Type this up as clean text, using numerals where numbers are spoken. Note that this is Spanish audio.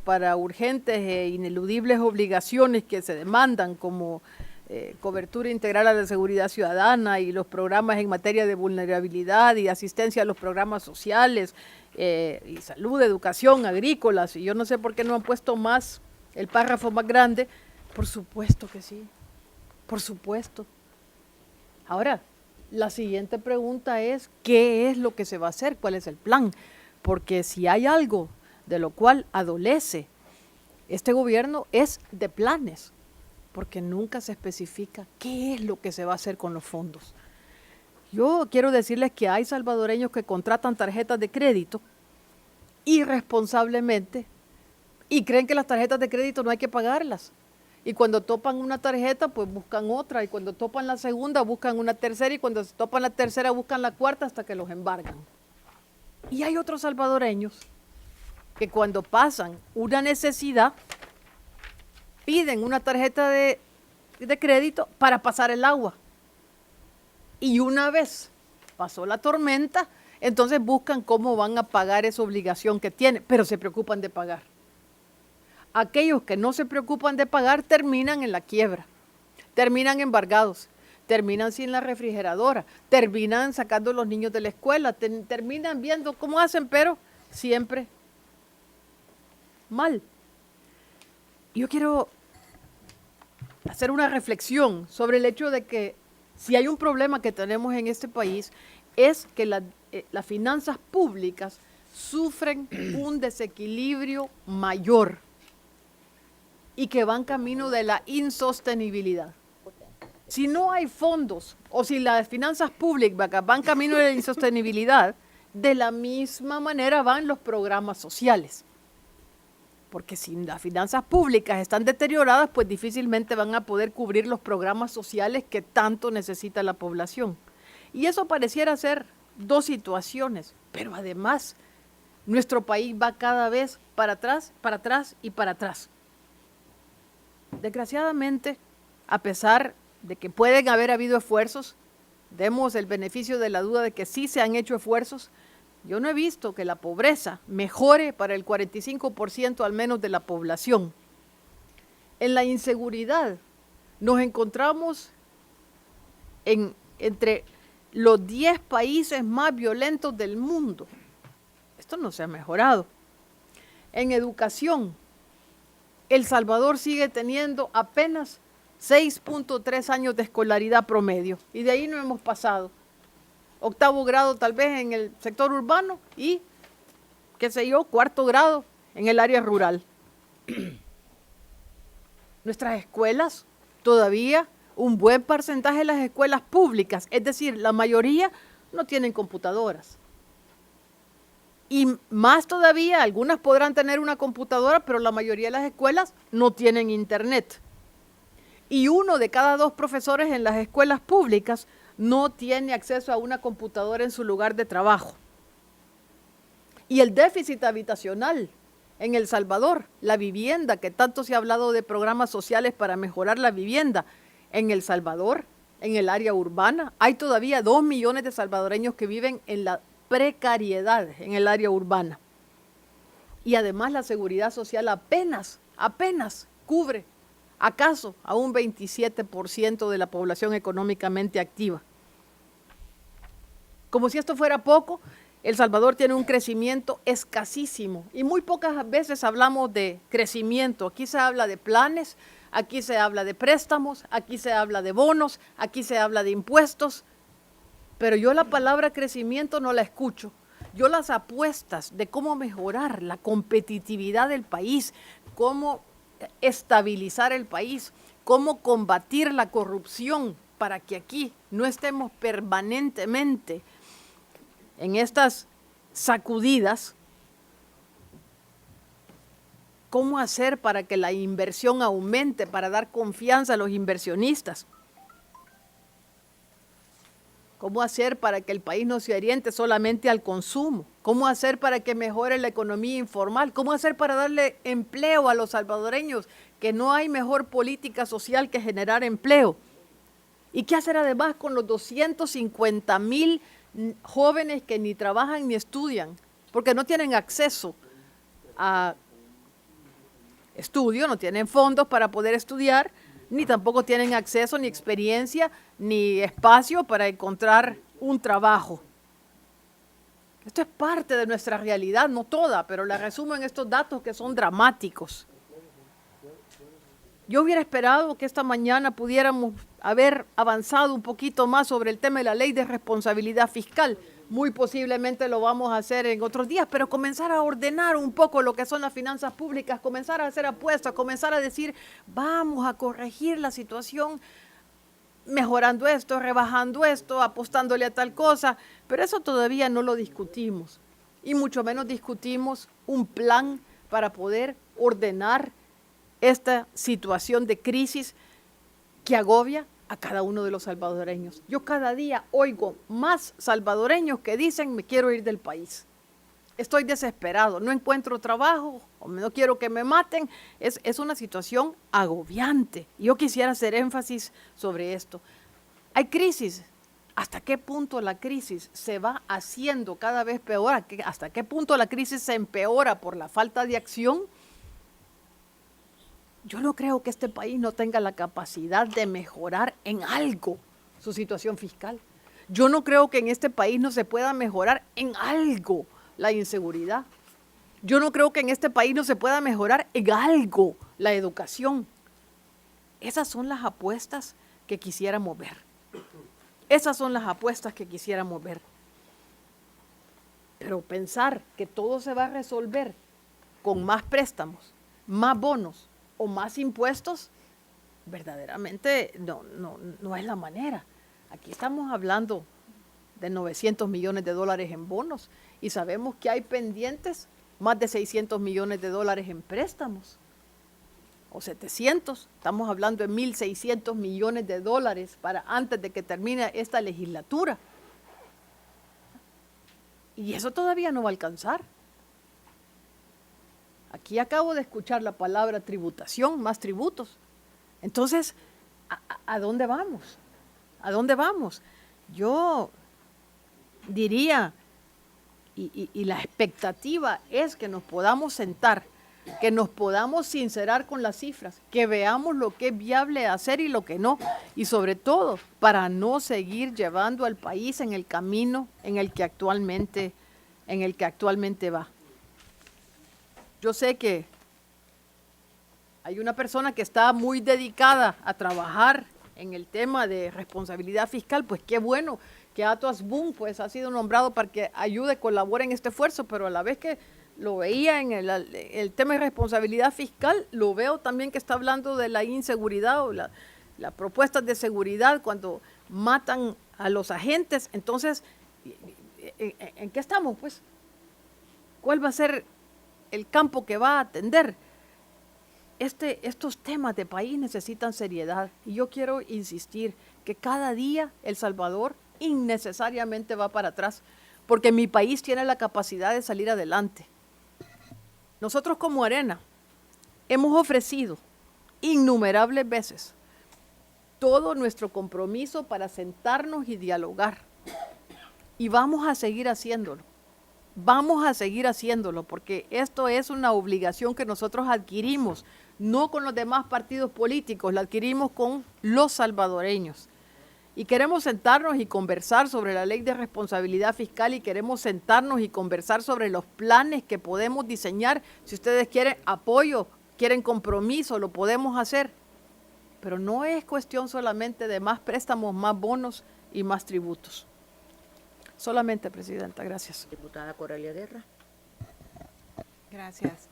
para urgentes e ineludibles obligaciones que se demandan, como cobertura integral a la seguridad ciudadana y los programas en materia de vulnerabilidad y asistencia a los programas sociales, y salud, educación, agrícolas, y yo no sé por qué no han puesto más, el párrafo más grande. Por supuesto que sí, por supuesto. Ahora, la siguiente pregunta es, ¿qué es lo que se va a hacer? ¿Cuál es el plan? Porque si hay algo de lo cual adolece este gobierno es de planes, porque nunca se especifica qué es lo que se va a hacer con los fondos. Yo quiero decirles que hay salvadoreños que contratan tarjetas de crédito irresponsablemente y creen que las tarjetas de crédito no hay que pagarlas. Y cuando topan una tarjeta, pues buscan otra, y cuando topan la segunda, buscan una tercera, y cuando topan la tercera, buscan la cuarta hasta que los embargan. Y hay otros salvadoreños que cuando pasan una necesidad, piden una tarjeta de crédito para pasar el agua. Y una vez pasó la tormenta, entonces buscan cómo van a pagar esa obligación que tienen, pero se preocupan de pagar. Aquellos que no se preocupan de pagar terminan en la quiebra, terminan embargados, terminan sin la refrigeradora, terminan sacando a los niños de la escuela, terminan viendo cómo hacen, pero siempre mal. Yo quiero hacer una reflexión sobre el hecho de que si hay un problema que tenemos en este país es que las finanzas públicas sufren un desequilibrio mayor y que van camino de la insostenibilidad. Si no hay fondos o si las finanzas públicas van camino de la insostenibilidad, de la misma manera van los programas sociales. Porque si las finanzas públicas están deterioradas, pues difícilmente van a poder cubrir los programas sociales que tanto necesita la población. Y eso pareciera ser dos situaciones, pero además nuestro país va cada vez para atrás y para atrás. Desgraciadamente, a pesar de que pueden haber habido esfuerzos, demos el beneficio de la duda de que sí se han hecho esfuerzos, yo no he visto que la pobreza mejore para el 45% al menos de la población. En la inseguridad nos encontramos entre los 10 países más violentos del mundo. Esto no se ha mejorado. En educación, El Salvador sigue teniendo apenas 6.3 años de escolaridad promedio y de ahí no hemos pasado. 8º grado tal vez en el sector urbano y, qué sé yo, 4º grado en el área rural. Nuestras escuelas, todavía un buen porcentaje de las escuelas públicas, es decir, la mayoría no tienen computadoras. Y más todavía, algunas podrán tener una computadora, pero la mayoría de las escuelas no tienen internet. Y 1 de cada 2 profesores en las escuelas públicas no tiene acceso a una computadora en su lugar de trabajo. Y el déficit habitacional en El Salvador, la vivienda, que tanto se ha hablado de programas sociales para mejorar la vivienda, en El Salvador, en el área urbana, hay todavía 2 millones de salvadoreños que viven en la precariedad en el área urbana. Y además la seguridad social apenas cubre acaso a un 27% de la población económicamente activa. Como si esto fuera poco, El Salvador tiene un crecimiento escasísimo y muy pocas veces hablamos de crecimiento. Aquí se habla de planes, aquí se habla de préstamos, aquí se habla de bonos, aquí se habla de impuestos, pero yo la palabra crecimiento no la escucho. Yo las apuestas de cómo mejorar la competitividad del país, cómo estabilizar el país, cómo combatir la corrupción para que aquí no estemos permanentemente en estas sacudidas, cómo hacer para que la inversión aumente, para dar confianza a los inversionistas. ¿Cómo hacer para que el país no se oriente solamente al consumo? ¿Cómo hacer para que mejore la economía informal? ¿Cómo hacer para darle empleo a los salvadoreños? Que no hay mejor política social que generar empleo. ¿Y qué hacer además con los 250,000 jóvenes que ni trabajan ni estudian? Porque no tienen acceso a estudio, no tienen fondos para poder estudiar, ni tampoco tienen acceso, ni experiencia, ni espacio para encontrar un trabajo. Esto es parte de nuestra realidad, no toda, pero la resumo en estos datos que son dramáticos. Yo hubiera esperado que esta mañana pudiéramos haber avanzado un poquito más sobre el tema de la ley de responsabilidad fiscal. Muy posiblemente lo vamos a hacer en otros días, pero comenzar a ordenar un poco lo que son las finanzas públicas, comenzar a hacer apuestas, comenzar a decir, vamos a corregir la situación mejorando esto, rebajando esto, apostándole a tal cosa, pero eso todavía no lo discutimos. Y mucho menos discutimos un plan para poder ordenar esta situación de crisis que agobia a cada uno de los salvadoreños. Yo cada día oigo más salvadoreños que dicen, me quiero ir del país. Estoy desesperado, no encuentro trabajo, o no quiero que me maten. Es una situación agobiante. Yo quisiera hacer énfasis sobre esto. Hay crisis. ¿Hasta qué punto la crisis se va haciendo cada vez peor? ¿Hasta qué punto la crisis se empeora por la falta de acción? Yo no creo que este país no tenga la capacidad de mejorar en algo su situación fiscal. Yo no creo que en este país no se pueda mejorar en algo la inseguridad. Yo no creo que en este país no se pueda mejorar en algo la educación. Esas son las apuestas que quisiéramos ver. Esas son las apuestas que quisiéramos ver. Pero pensar que todo se va a resolver con más préstamos, más bonos o más impuestos, verdaderamente no es la manera. Aquí estamos hablando de 900 millones de dólares en bonos y sabemos que hay pendientes más de 600 millones de dólares en préstamos, o 700, estamos hablando de 1.600 millones de dólares para antes de que termine esta legislatura. Y eso todavía no va a alcanzar. Aquí acabo de escuchar la palabra tributación, más tributos. Entonces, ¿a dónde vamos? ¿A dónde vamos? Yo diría, y la expectativa es que nos podamos sentar, que nos podamos sincerar con las cifras, que veamos lo que es viable hacer y lo que no, y sobre todo para no seguir llevando al país en el camino en el que actualmente va. Yo sé que hay una persona que está muy dedicada a trabajar en el tema de responsabilidad fiscal, pues qué bueno que Ato Asbun pues ha sido nombrado para que ayude, colabore en este esfuerzo, pero a la vez que lo veía en el tema de responsabilidad fiscal, lo veo también que está hablando de la inseguridad o las propuestas de seguridad cuando matan a los agentes. Entonces, ¿en qué estamos pues? ¿Cuál va a ser el campo que va a atender? Estos temas de país necesitan seriedad y yo quiero insistir que cada día El Salvador innecesariamente va para atrás porque mi país tiene la capacidad de salir adelante. Nosotros como Arena hemos ofrecido innumerables veces todo nuestro compromiso para sentarnos y dialogar y vamos a seguir haciéndolo. Vamos a seguir haciéndolo porque esto es una obligación que nosotros adquirimos, no con los demás partidos políticos, la adquirimos con los salvadoreños. Y queremos sentarnos y conversar sobre la ley de responsabilidad fiscal y queremos sentarnos y conversar sobre los planes que podemos diseñar. Si ustedes quieren apoyo, quieren compromiso, lo podemos hacer. Pero no es cuestión solamente de más préstamos, más bonos y más tributos. Solamente, Presidenta, gracias. Diputada Coralia Guerra. Gracias,